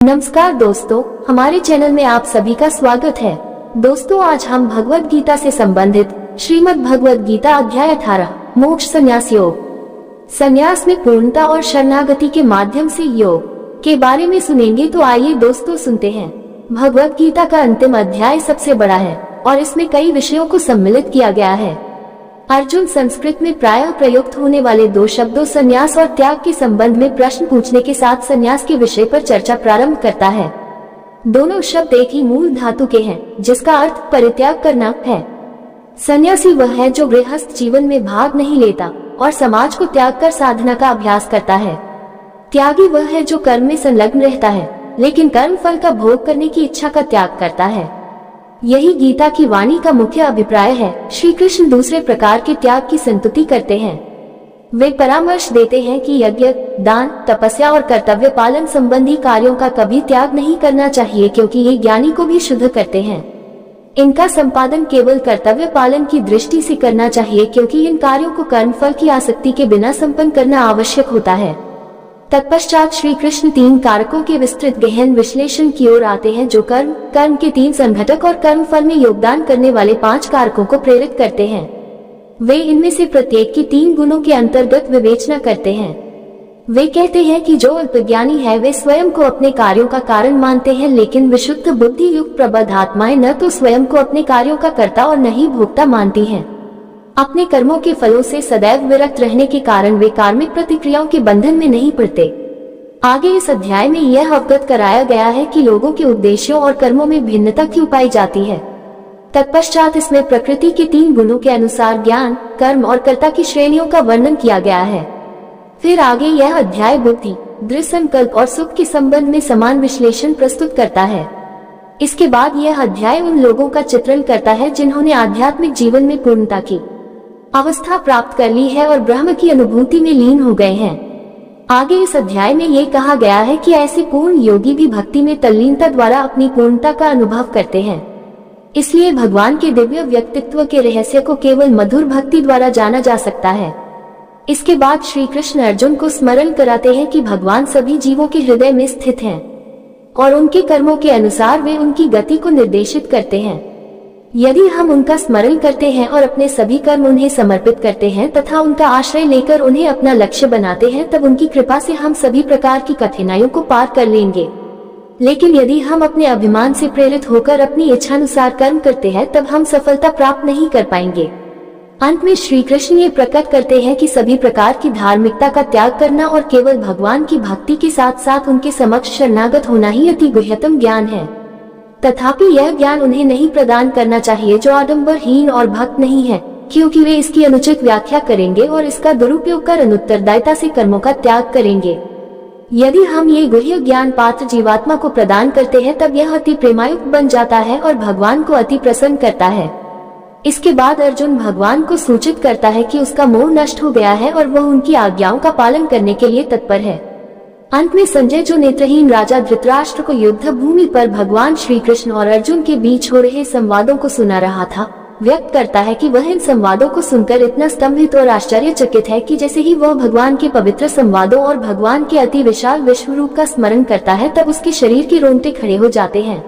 नमस्कार दोस्तों, हमारे चैनल में आप सभी का स्वागत है। दोस्तों, आज हम भगवत गीता से संबंधित श्रीमद् भगवत गीता अध्याय 18 मोक्ष संन्यास योग, संन्यास में पूर्णता और शरणागति के माध्यम से योग के बारे में सुनेंगे। तो आइए दोस्तों सुनते हैं। भगवत गीता का अंतिम अध्याय सबसे बड़ा है और इसमें कई विषयों को सम्मिलित किया गया है। अर्जुन संस्कृत में प्रायः प्रयुक्त होने वाले दो शब्दों संन्यास और त्याग के संबंध में प्रश्न पूछने के साथ संन्यास के विषय पर चर्चा प्रारंभ करता है। दोनों शब्द एक ही मूल धातु के हैं, जिसका अर्थ परित्याग करना है। सन्यासी वह है जो गृहस्थ जीवन में भाग नहीं लेता और समाज को त्याग कर साधना का अभ्यास करता है। त्यागी वह है जो कर्म में संलग्न रहता है, लेकिन कर्म फल का भोग करने की इच्छा का त्याग करता है। यही गीता की वाणी का मुख्य अभिप्राय है। श्री कृष्ण दूसरे प्रकार के त्याग की संतुति करते हैं। वे परामर्श देते हैं कि यज्ञ, दान, तपस्या और कर्तव्य पालन संबंधी कार्यों का कभी त्याग नहीं करना चाहिए, क्योंकि ये ज्ञानी को भी शुद्ध करते हैं। इनका संपादन केवल कर्तव्य पालन की दृष्टि से करना चाहिए, क्योंकि इन कार्यों को कर्म फल की आसक्ति के बिना संपन्न करना आवश्यक होता है। तत्पश्चात श्री कृष्ण तीन कारकों के विस्तृत गहन विश्लेषण की ओर आते हैं, जो कर्म के तीन संघटक और कर्म फल में योगदान करने वाले 5 कारकों को प्रेरित करते हैं। वे इनमें से प्रत्येक की 3 गुणों के अंतर्गत विवेचना करते हैं। वे कहते हैं कि जो अल्पज्ञानी है वे स्वयं को अपने कार्यों का कारण मानते हैं, लेकिन विशुद्ध बुद्धि युक्त प्रबुद्ध आत्माएं न तो स्वयं को अपने कार्यों का कर्ता और न ही भोक्ता मानती हैं। अपने कर्मों के फलों से सदैव विरक्त रहने के कारण वे कार्मिक प्रतिक्रियाओं के बंधन में नहीं पड़ते। आगे इस अध्याय में यह अवगत कराया गया है कि लोगों के उद्देश्यों और कर्मों में भिन्नता क्यों पाई जाती है। तत्पश्चात इसमें प्रकृति के 3 गुणों के अनुसार ज्ञान, कर्म और कर्ता की श्रेणियों का वर्णन किया गया है। फिर आगे यह अध्याय बुद्धि, दृढ़ संकल्प और सुख के संबंध में समान विश्लेषण प्रस्तुत करता है। इसके बाद यह अध्याय उन लोगों का चित्रण करता है जिन्होंने आध्यात्मिक जीवन में पूर्णता की अवस्था प्राप्त कर ली है और ब्रह्म की अनुभूति में लीन हो गए हैं। आगे इस अध्याय में ये कहा गया है कि ऐसे पूर्ण योगी भी भक्ति में तल्लीनता द्वारा अपनी पूर्णता का अनुभव करते हैं। इसलिए भगवान के दिव्य व्यक्तित्व के रहस्य को केवल मधुर भक्ति द्वारा जाना जा सकता है। इसके बाद श्री कृष्ण अर्जुन को स्मरण कराते हैं कि भगवान सभी जीवों के हृदय में स्थित हैं और उनके कर्मों के अनुसार वे उनकी गति को निर्देशित करते हैं। यदि हम उनका स्मरण करते हैं और अपने सभी कर्म उन्हें समर्पित करते हैं तथा उनका आश्रय लेकर उन्हें अपना लक्ष्य बनाते हैं, तब उनकी कृपा से हम सभी प्रकार की कठिनाइयों को पार कर लेंगे। लेकिन यदि हम अपने अभिमान से प्रेरित होकर अपनी इच्छानुसार कर्म करते हैं, तब हम सफलता प्राप्त नहीं कर पाएंगे। अंत में श्री कृष्ण ये प्रकट करते हैं कि सभी प्रकार की धार्मिकता का त्याग करना और केवल भगवान की भक्ति के साथ साथ उनके समक्ष शरणागत होना ही अति गुह्यतम ज्ञान है। तथापि यह ज्ञान उन्हें नहीं प्रदान करना चाहिए जो आडंबरहीन और भक्त नहीं है, क्योंकि वे इसकी अनुचित व्याख्या करेंगे और इसका दुरुपयोग कर अनुत्तरदायिता से कर्मों का त्याग करेंगे। यदि हम ये गुह्य ज्ञान पात्र जीवात्मा को प्रदान करते हैं, तब यह अति प्रेमायुक्त बन जाता है और भगवान को अति प्रसन्न करता है। इसके बाद अर्जुन भगवान को सूचित करता है कि उसका मोह नष्ट हो गया है और वह उनकी आज्ञाओं का पालन करने के लिए तत्पर है। अंत में संजय, जो नेत्रहीन राजा धृतराष्ट्र को युद्ध भूमि पर भगवान श्री कृष्ण और अर्जुन के बीच हो रहे संवादों को सुना रहा था, व्यक्त करता है कि वह इन संवादों को सुनकर इतना स्तंभित और आश्चर्यचकित है कि जैसे ही वह भगवान के पवित्र संवादों और भगवान के अति विशाल विश्व रूप का स्मरण करता है, तब उसके शरीर के रोंगटे खड़े हो जाते हैं।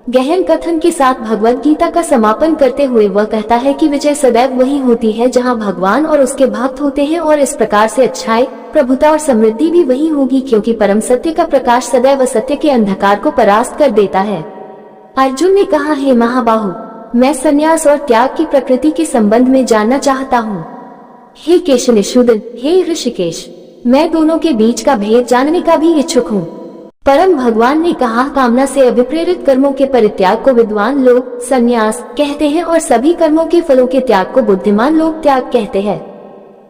गहन कथन के साथ भगवत गीता का समापन करते हुए वह कहता है कि विजय सदैव वही होती है जहां भगवान और उसके भक्त होते हैं, और इस प्रकार से अच्छाई, प्रभुता और समृद्धि भी वही होगी, क्योंकि परम सत्य का प्रकाश सदैव असत्य के अंधकार को परास्त कर देता है। अर्जुन ने कहा, हे महाबाहु, मैं संन्यास और त्याग की प्रकृति के संबंध में जानना चाहता हूँ। हे केशनिशूदन, हे ऋषिकेश, मैं दोनों के बीच का भेद जानने का भी इच्छुक हूँ। परम भगवान ने कहा, कामना से अभिप्रेरित कर्मों के परित्याग को विद्वान लोग संन्यास कहते हैं और सभी कर्मों के फलों के त्याग को बुद्धिमान लोग त्याग कहते हैं।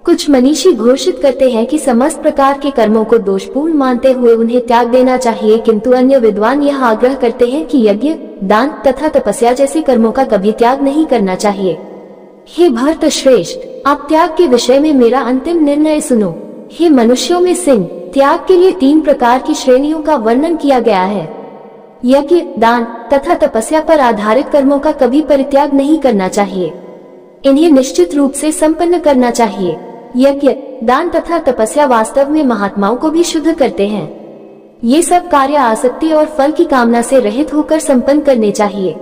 कुछ मनीषी घोषित करते हैं कि समस्त प्रकार के कर्मों को दोषपूर्ण मानते हुए उन्हें त्याग देना चाहिए, किंतु अन्य विद्वान यह आग्रह करते हैं कि यज्ञ, दान तथा तपस्या जैसे कर्मों का कभी त्याग नहीं करना चाहिए। हे भरत श्रेष्ठ, आप त्याग के विषय में मेरा अंतिम निर्णय सुनो। हे मनुष्यों में सिंह, त्याग के लिए 3 प्रकार की श्रेणियों का वर्णन किया गया है। यज्ञ, दान तथा तपस्या पर आधारित कर्मों का कभी परित्याग नहीं करना चाहिए। इन्हें निश्चित रूप से संपन्न करना चाहिए। यज्ञ, दान तथा तपस्या वास्तव में महात्माओं को भी शुद्ध करते हैं। ये सब कार्य आसक्ति और फल की कामना से रहित होकर संपन्न करने चाहिए।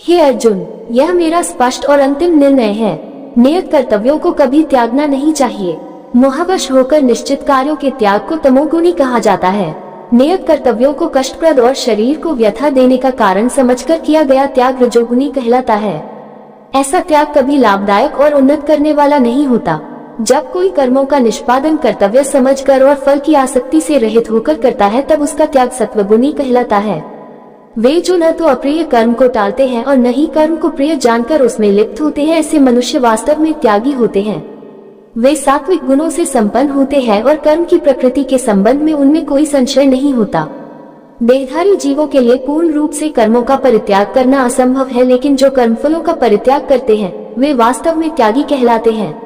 हे अर्जुन, यह मेरा स्पष्ट और अंतिम निर्णय है। नियत कर्तव्यों को कभी त्यागना नहीं चाहिए। मोहवश होकर निश्चित कार्यों के त्याग को तमोगुणी कहा जाता है। नियत कर्तव्यों को कष्टप्रद और शरीर को व्यथा देने का कारण समझकर किया गया त्याग रजोगुणी कहलाता है। ऐसा त्याग कभी लाभदायक और उन्नत करने वाला नहीं होता। जब कोई कर्मों का निष्पादन कर्तव्य समझकर और फल की आसक्ति से रहित होकर करता है, तब उसका त्याग सत्वगुणी कहलाता है। वे जो न तो अप्रिय कर्म को टालते हैं और न ही कर्म को प्रिय जानकर उसमें लिप्त होते हैं, ऐसे मनुष्य वास्तव में त्यागी होते हैं। वे सात्विक गुणों से संपन्न होते हैं और कर्म की प्रकृति के संबंध में उनमें कोई संशय नहीं होता। देहधारी जीवों के लिए पूर्ण रूप से कर्मों का परित्याग करना असंभव है, लेकिन जो कर्मफलों का परित्याग करते हैं वे वास्तव में त्यागी कहलाते हैं।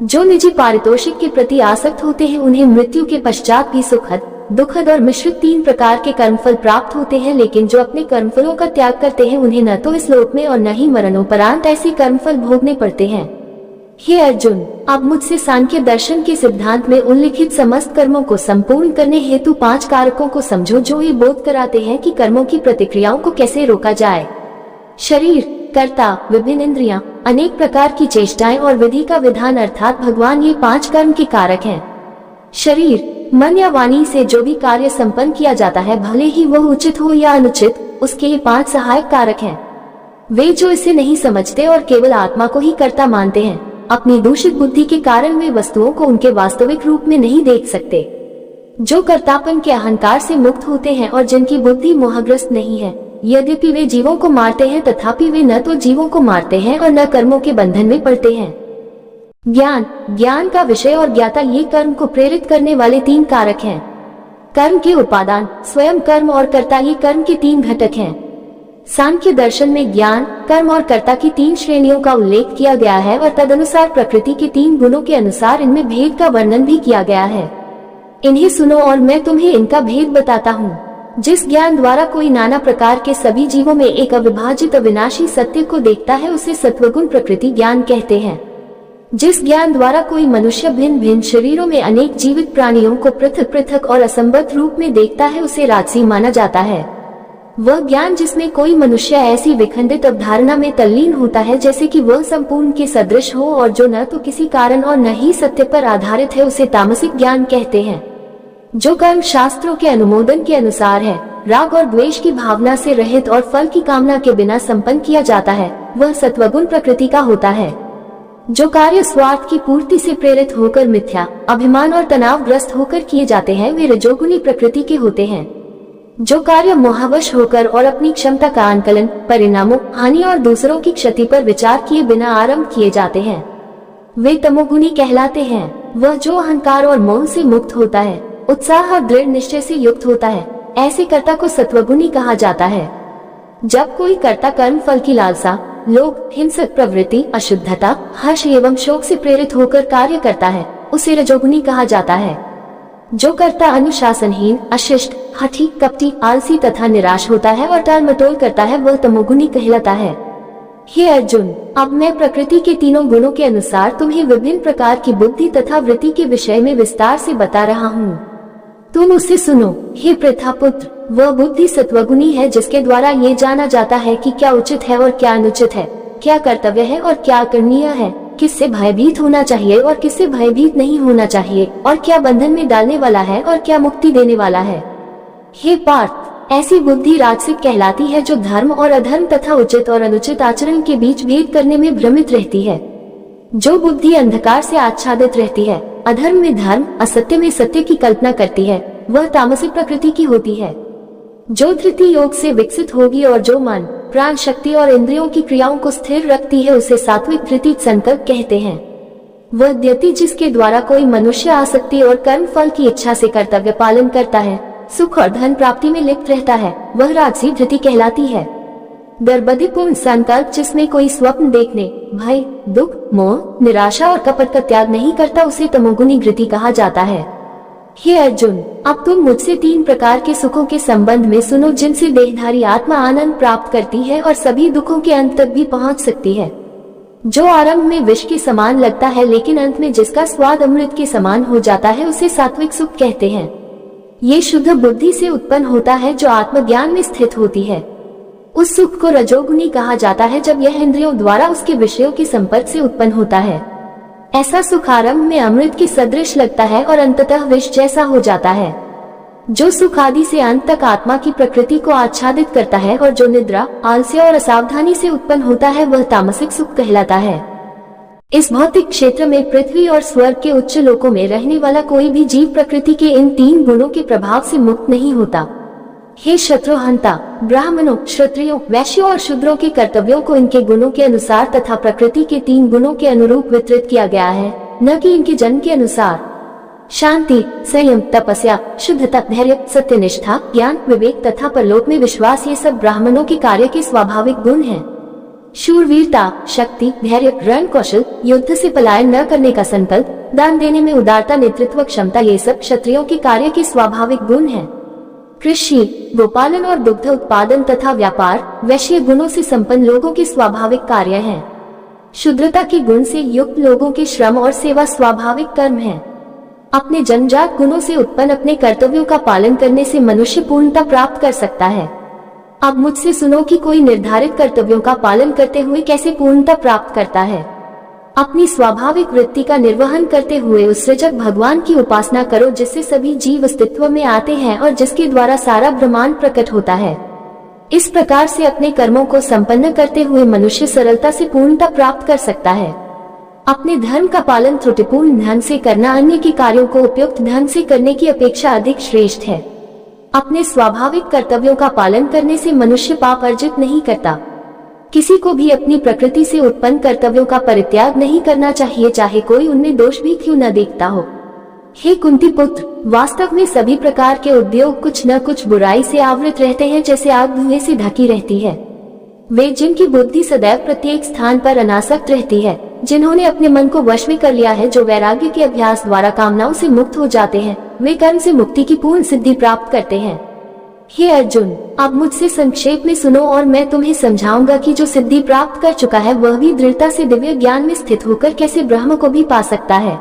जो निजी पारितोषिक के प्रति आसक्त होते हैं, उन्हें मृत्यु के पश्चात भी सुखद, दुखद और मिश्रित 3 प्रकार के कर्मफल प्राप्त होते हैं, लेकिन जो अपने कर्मफलों का त्याग करते हैं उन्हें न तो इस लोक में और न ही मरणोपरांत ऐसे कर्मफल भोगने पड़ते हैं। हे अर्जुन, अब मुझसे सांख्य दर्शन के सिद्धांत में उल्लिखित समस्त कर्मों को संपूर्ण करने हेतु 5 कारकों को समझो, जो ये बोध कराते हैं कि कर्मों की प्रतिक्रियाओं को कैसे रोका जाए। शरीर, कर्ता, विभिन्न इंद्रियां, अनेक प्रकार की चेष्टाएं और विधि का विधान अर्थात भगवान, ये 5 कर्म के कारक हैं। शरीर, मन या वाणी से जो भी कार्य संपन्न किया जाता है, भले ही वह उचित हो या अनुचित, उसके ये 5 सहायक कारक हैं। वे जो इसे नहीं समझते और केवल आत्मा को ही कर्ता मानते हैं, अपनी दूषित बुद्धि के कारण वे वस्तुओं को उनके वास्तविक रूप में नहीं देख सकते। जो कर्तापन के अहंकार से मुक्त होते हैं और जिनकी बुद्धि मोहग्रस्त नहीं है, यद्यपि वे जीवों को मारते हैं, तथापि वे न तो जीवों को मारते हैं और न कर्मों के बंधन में पड़ते हैं। ज्ञान, ज्ञान का विषय और ज्ञाता, ये कर्म को प्रेरित करने वाले 3 कारक हैं। कर्म के उपादान, स्वयं कर्म और कर्ता, ये कर्म के 3 घटक हैं। सांख्य दर्शन में ज्ञान, कर्म और कर्ता की 3 श्रेणियों का उल्लेख किया गया है और तदनुसार प्रकृति के 3 गुणों के अनुसार इनमें भेद का वर्णन भी किया गया है। इन्हें सुनो और मैं तुम्हें इनका भेद बताता हूँ। जिस ज्ञान द्वारा कोई नाना प्रकार के सभी जीवों में एक अविभाजित अविनाशी सत्य को देखता है, उसे सत्वगुण प्रकृति ज्ञान कहते हैं। जिस ज्ञान द्वारा कोई मनुष्य भिन्न भिन्न शरीरों में अनेक जीवित प्राणियों को पृथक पृथक और असंबद्ध रूप में देखता है, उसे राजसी माना जाता है। वह ज्ञान जिसमें कोई मनुष्य ऐसी विखंडित अवधारणा में तल्लीन होता है जैसे कि वह संपूर्ण के सदृश हो और जो न तो किसी कारण और न ही सत्य पर आधारित है, उसे तामसिक ज्ञान कहते हैं। जो कर्म शास्त्रों के अनुमोदन के अनुसार है, राग और द्वेष की भावना से रहित और फल की कामना के बिना संपन्न किया जाता है, वह सत्वगुण प्रकृति का होता है। जो कार्य स्वार्थ की पूर्ति से प्रेरित होकर मिथ्या, अभिमान और तनावग्रस्त होकर किए जाते हैं, वे रजोगुणी प्रकृति के होते हैं। जो कार्य मोहवश होकर और अपनी क्षमता का आंकलन, परिणामों, हानि और दूसरों की क्षति पर विचार किए बिना आरंभ किए जाते हैं, वे तमोगुणी कहलाते हैं। वह जो अहंकार और मोह से मुक्त होता है, उत्साह और दृढ़ निश्चय से युक्त होता है, ऐसे कर्ता को सत्वगुणी कहा जाता है। जब कोई कर्ता कर्म फल की लालसा, लोभ, हिंसक प्रवृत्ति, अशुद्धता, हर्ष एवं शोक से प्रेरित होकर कार्य करता है, उसे रजोगुणी कहा जाता है। जो कर्ता अनुशासनहीन, अशिष्ट, हठी, कपटी, आलसी तथा निराश होता है और टाल मटोल करता है, वह तमोगुणी कहलाता है। हे अर्जुन, अब मैं प्रकृति के 3 गुणों के अनुसार तुम्हें विभिन्न प्रकार की बुद्धि तथा वृत्ति के विषय में विस्तार से बता रहा हूँ। तुम उसे सुनो। हे पृथापुत्र, वह बुद्धि सत्वगुणी है जिसके द्वारा ये जाना जाता है कि क्या उचित है और क्या अनुचित है, क्या कर्तव्य है और क्या करनीय है, किससे भयभीत होना चाहिए और किससे भयभीत नहीं होना चाहिए, और क्या बंधन में डालने वाला है और क्या मुक्ति देने वाला है। हे पार्थ, ऐसी बुद्धि राजसिक कहलाती है जो धर्म और अधर्म तथा उचित और अनुचित आचरण के बीच भेद करने में भ्रमित रहती है। जो बुद्धि अंधकार से आच्छादित रहती है, अधर्म में धर्म, असत्य में सत्य की कल्पना करती है, वह तामसिक प्रकृति की होती है। जो धृति योग से विकसित होगी और जो मन, प्राण शक्ति और इंद्रियों की क्रियाओं को स्थिर रखती है, उसे सात्विक धृति संकल्प कहते हैं। वह द्यति जिसके द्वारा कोई मनुष्य आसक्ति और कर्म फल की इच्छा से कर्तव्य पालन करता है, सुख और धन प्राप्ति में लिप्त रहता है, वह राजसी धृति कहलाती है। गर्भधिपूर्ण संकल्प जिसमें कोई स्वप्न देखने, भय, दुख, मोह, निराशा और कपट का त्याग नहीं करता, उसे तमोगुणी धृति कहा जाता है। हे अर्जुन, अब तुम मुझसे 3 प्रकार के सुखों के संबंध में सुनो जिनसे देहधारी आत्मा आनंद प्राप्त करती है और सभी दुखों के अंत तक भी पहुंच सकती है। जो आरंभ में विष के समान लगता है लेकिन अंत में जिसका स्वाद अमृत के समान हो जाता है, उसे सात्विक सुख कहते हैं। ये शुद्ध बुद्धि से उत्पन्न होता है जो आत्मज्ञान में स्थित होती है। उस सुख को रजोगुनी कहा जाता है जब यह इंद्रियों द्वारा उसके विषयों के संपर्क से उत्पन्न होता है। ऐसा सुख आरंभ में अमृत की सदृश लगता है और अंततः विष जैसा हो जाता है। जो सुख आदि से अंत तक आत्मा की प्रकृति को आच्छादित करता है और जो निद्रा, आलस्य और असावधानी से उत्पन्न होता है वह तामसिक सुख कहलाता है। इस भौतिक क्षेत्र में पृथ्वी और स्वर्ग के उच्च लोकों में रहने वाला कोई भी जीव प्रकृति के इन 3 गुणों के प्रभाव से मुक्त नहीं होता। हे शत्रुहंता, ब्राह्मणों, क्षत्रियों, वैश्यों और शूद्रों के कर्तव्यों को इनके गुणों के अनुसार तथा प्रकृति के 3 गुणों के अनुरूप वितरित किया गया है, न कि इनके जन्म के अनुसार। शांति, संयम, तपस्या, शुद्धता, धैर्य, सत्यनिष्ठा, ज्ञान, विवेक तथा परलोक में विश्वास, ये सब ब्राह्मणों के कार्य के स्वाभाविक गुण हैं। शूरवीरता, शक्ति, धैर्य, रण कौशल, युद्ध से पलायन न करने का संकल्प, दान देने में उदारता, नेतृत्व क्षमता, ये सब क्षत्रियों के कार्य के स्वाभाविक गुण हैं। कृषि, गोपालन और दुग्ध उत्पादन तथा व्यापार वैश्य गुणों से संपन्न लोगों के स्वाभाविक कार्य हैं। शूद्रता के गुण से युक्त लोगों के श्रम और सेवा स्वाभाविक कर्म हैं। अपने जन्मजात गुणों से उत्पन्न अपने कर्तव्यों का पालन करने से मनुष्य पूर्णता प्राप्त कर सकता है। अब मुझसे सुनो कि कोई निर्धारित कर्तव्यों का पालन करते हुए कैसे पूर्णता प्राप्त करता है। अपनी स्वाभाविक वृत्ति का निर्वहन करते हुए उस सृजक भगवान की उपासना करो जिससे सभी जीव अस्तित्व में आते हैं और जिसके द्वारा सारा ब्रह्मांड प्रकट होता है। इस प्रकार से अपने कर्मों को संपन्न करते हुए मनुष्य सरलता से पूर्णता प्राप्त कर सकता है। अपने धर्म का पालन त्रुटिपूर्ण ढंग से करना अन्य के कार्यों को उपयुक्त ढंग से करने की अपेक्षा अधिक श्रेष्ठ है। अपने स्वाभाविक कर्तव्यों का पालन करने से मनुष्य पाप अर्जित नहीं करता। किसी को भी अपनी प्रकृति से उत्पन्न कर्तव्यों का परित्याग नहीं करना चाहिए, चाहे कोई उनमें दोष भी क्यों न देखता हो। हे कुंती पुत्र, वास्तव में सभी प्रकार के उद्योग कुछ न कुछ बुराई से आवृत रहते हैं, जैसे आग धुएं से ढकी रहती है। वे जिनकी बुद्धि सदैव प्रत्येक स्थान पर अनासक्त रहती है, जिन्होंने अपने मन को वश में कर लिया है, जो वैराग्य के अभ्यास द्वारा कामनाओं से मुक्त हो जाते हैं, वे कर्म से मुक्ति की पूर्ण सिद्धि प्राप्त करते हैं। हे अर्जुन, अब मुझसे संक्षेप में सुनो और मैं तुम्हें समझाऊंगा कि जो सिद्धि प्राप्त कर चुका है वह भी दृढ़ता से दिव्य ज्ञान में स्थित होकर कैसे ब्रह्म को भी पा सकता है।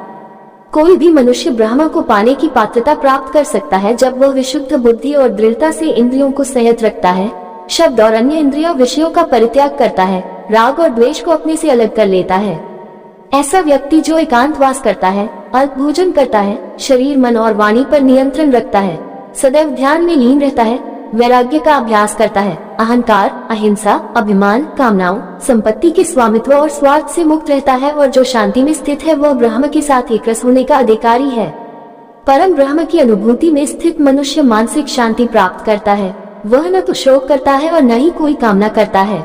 कोई भी मनुष्य ब्रह्म को पाने की पात्रता प्राप्त कर सकता है जब वह विशुद्ध बुद्धि और दृढ़ता से इंद्रियों को संयत रखता है, शब्द और अन्य इंद्रियों विषयों का परित्याग करता है, राग और द्वेष को अपने से अलग कर लेता है। ऐसा व्यक्ति जो एकांतवास करता है, अल्प भोजन करता है, शरीर, मन और वाणी पर नियंत्रण रखता है, सदैव ध्यान में लीन रहता है, वैराग्य का अभ्यास करता है, अहंकार, अहिंसा, अभिमान, कामनाओं, संपत्ति के स्वामित्व और स्वार्थ से मुक्त रहता है और जो शांति में स्थित है वह ब्रह्म के साथ एक रस होने का अधिकारी है। परम ब्रह्म की अनुभूति में स्थित मनुष्य मानसिक शांति प्राप्त करता है। वह न तो शोक करता है और न ही कोई कामना करता है,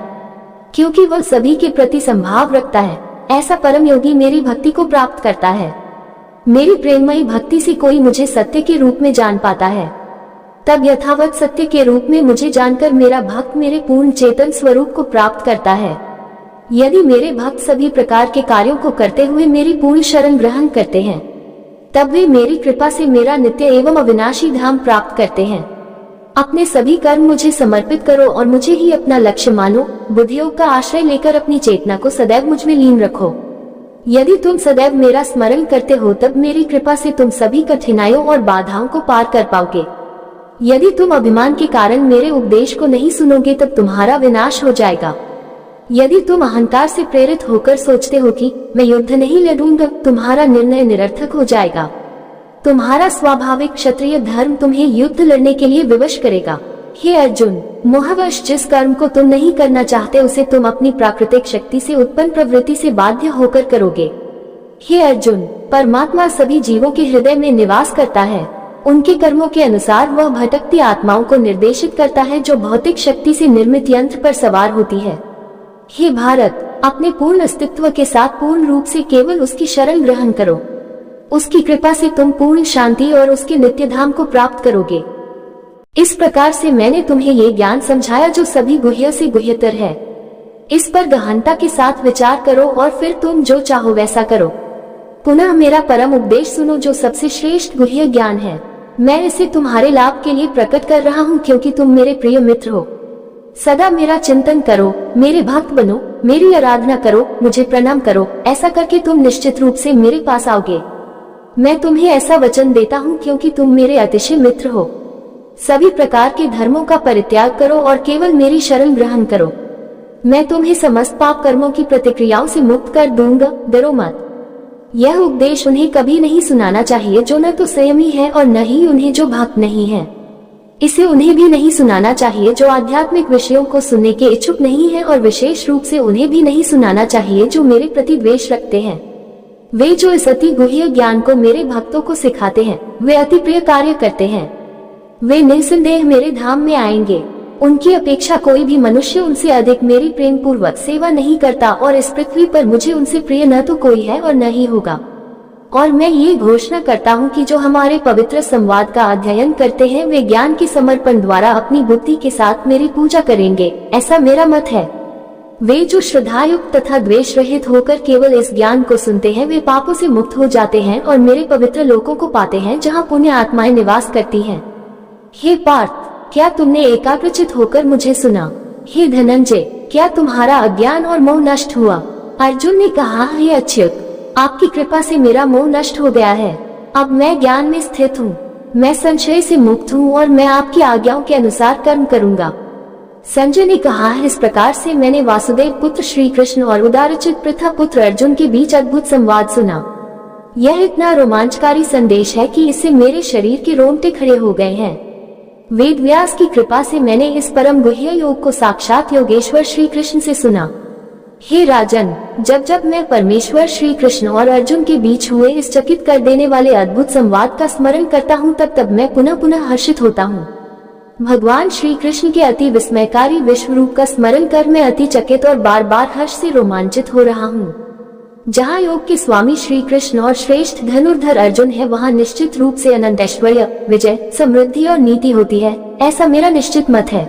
क्योंकि वह सभी के प्रति संभाव रखता है। ऐसा परम योगी मेरी भक्ति को प्राप्त करता है। मेरी प्रेममयी भक्ति से कोई मुझे सत्य के रूप में जान पाता है। तब यथावत सत्य के रूप में मुझे जानकर मेरा भक्त मेरे पूर्ण चेतन स्वरूप को प्राप्त करता है। यदि मेरे भक्त सभी प्रकार के कार्यों को करते हुए मेरी पूर्ण शरण ग्रहण करते हैं, तब वे मेरी कृपा से मेरा नित्य एवं अविनाशी धाम प्राप्त करते हैं। अपने सभी कर्म मुझे समर्पित करो और मुझे ही अपना लक्ष्य मानो। बुद्धियोग का आश्रय लेकर अपनी चेतना को सदैव मुझ में लीन रखो। यदि तुम सदैव मेरा स्मरण करते हो तब मेरी कृपा से तुम सभी कठिनाइयों और बाधाओं को पार कर पाओगे। यदि तुम अभिमान के कारण मेरे उपदेश को नहीं सुनोगे तब तुम्हारा विनाश हो जाएगा। यदि तुम अहंकार से प्रेरित होकर सोचते हो कि मैं युद्ध नहीं लड़ूंगा, तुम्हारा निर्णय निरर्थक हो जाएगा। तुम्हारा स्वाभाविक क्षत्रिय धर्म तुम्हें युद्ध लड़ने के लिए विवश करेगा। हे अर्जुन, मोहवश जिस कर्म को तुम नहीं करना चाहते उसे तुम अपनी प्राकृतिक शक्ति से उत्पन्न प्रवृत्ति से बाध्य होकर करोगे। हे अर्जुन, परमात्मा सभी जीवों के हृदय में निवास करता है। उनके कर्मों के अनुसार वह भटकती आत्माओं को निर्देशित करता है जो भौतिक शक्ति से निर्मित यंत्र पर सवार होती है। हे भारत, अपने पूर्ण अस्तित्व के साथ पूर्ण रूप से केवल उसकी शरण ग्रहण करो। उसकी कृपा से तुम पूर्ण शांति और उसके नित्य धाम को प्राप्त करोगे। इस प्रकार से मैंने तुम्हें ये ज्ञान समझाया जो सभी गुह्य से गुह्यतर है। इस पर गहनता के साथ विचार करो और फिर तुम जो चाहो वैसा करो। पुनः मेरा परम उपदेश सुनो जो सबसे श्रेष्ठ गुह्य ज्ञान है। मैं इसे तुम्हारे लाभ के लिए प्रकट कर रहा हूँ क्योंकि तुम मेरे प्रिय मित्र हो। सदा मेरा चिंतन करो, मेरे भक्त बनो, मेरी आराधना करो, मुझे प्रणाम करो। ऐसा करके तुम निश्चित रूप से मेरे पास आओगे। मैं तुम्हें ऐसा वचन देता हूँ क्योंकि तुम मेरे अतिशय मित्र हो। सभी प्रकार के धर्मों का परित्याग करो और केवल मेरी शरण ग्रहण करो। मैं तुम्हें समस्त पाप कर्मों की प्रतिक्रियाओं से मुक्त कर दूंगा, डरो मत। यह उपदेश उन्हें कभी नहीं सुनाना चाहिए जो न तो संयमी है और न ही उन्हें जो भक्त नहीं है। इसे उन्हें भी नहीं सुनाना चाहिए जो आध्यात्मिक विषयों को सुनने के इच्छुक नहीं है, और विशेष रूप से उन्हें भी नहीं सुनाना चाहिए जो मेरे प्रति द्वेष रखते हैं। वे जो इस अति गुह्य ज्ञान को मेरे भक्तों को सिखाते हैं, वे अति प्रिय कार्य करते हैं। वे निसंदेह मेरे धाम में आएंगे। उनकी अपेक्षा कोई भी मनुष्य उनसे अधिक मेरी प्रेम पूर्वक सेवा नहीं करता, और इस पृथ्वी पर मुझे उनसे प्रिय न तो कोई है और न ही होगा। और मैं ये घोषणा करता हूँ कि जो हमारे पवित्र संवाद का अध्ययन करते हैं वे ज्ञान के समर्पण द्वारा अपनी बुद्धि के साथ मेरी पूजा करेंगे, ऐसा मेरा मत है। वे जो श्रद्धायुक्त तथा द्वेष रहित होकर केवल इस ज्ञान को सुनते हैं वे पापों से मुक्त हो जाते हैं और मेरे पवित्र लोकों को पाते हैं जहाँ पुण्य आत्माएं निवास करती हैं। हे पार्थ, क्या तुमने एकाग्रचित होकर मुझे सुना? हे धनंजय, क्या तुम्हारा अज्ञान और मोह नष्ट हुआ? अर्जुन ने कहा, हे अच्युत, आपकी कृपा से मेरा मोह नष्ट हो गया है। अब मैं ज्ञान में स्थित हूँ, मैं संशय से मुक्त हूँ और मैं आपकी आज्ञाओं के अनुसार कर्म करूँगा। संजय ने कहा, इस प्रकार से मैंने वासुदेव पुत्र श्री कृष्ण और उदारचित पृथा पुत्र अर्जुन के बीच अद्भुत संवाद सुना। यह इतना रोमांचकारी संदेश है कि इससे मेरे शरीर के रोंगटे खड़े हो गए हैं। वेद व्यास की कृपा से मैंने इस परम गुह्य योग को साक्षात योगेश्वर श्री कृष्ण से सुना। हे राजन, जब जब मैं परमेश्वर श्री कृष्ण और अर्जुन के बीच हुए इस चकित कर देने वाले अद्भुत संवाद का स्मरण करता हूँ तब तब मैं पुनः पुनः हर्षित होता हूँ। भगवान श्री कृष्ण के अति विस्मयकारी विश्व रूप का स्मरण कर मैं अति चकित और बार बार हर्ष से रोमांचित हो रहा हूँ। जहाँ योग के स्वामी श्री कृष्ण और श्रेष्ठ धनुर्धर अर्जुन है वहाँ निश्चित रूप से अनंत ऐश्वर्य, विजय, समृद्धि और नीति होती है, ऐसा मेरा निश्चित मत है।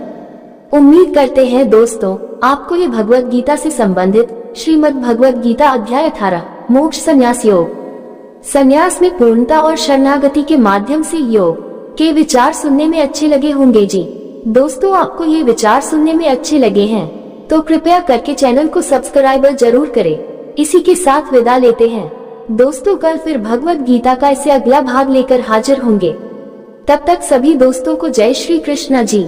उम्मीद करते हैं दोस्तों आपको ये भगवत गीता से संबंधित श्रीमद् भगवत गीता अध्याय 18 मोक्ष संन्यास योग, संन्यास में पूर्णता और शरणागति के माध्यम से योग के विचार सुनने में अच्छे लगे होंगे जी। दोस्तों आपको ये विचार सुनने में अच्छे लगे हैं तो कृपया करके चैनल को सब्सक्राइब जरूर करें। इसी के साथ विदा लेते हैं दोस्तों, कल फिर भगवत गीता का इससे अगला भाग लेकर हाजिर होंगे। तब तक सभी दोस्तों को जय श्री कृष्ण जी।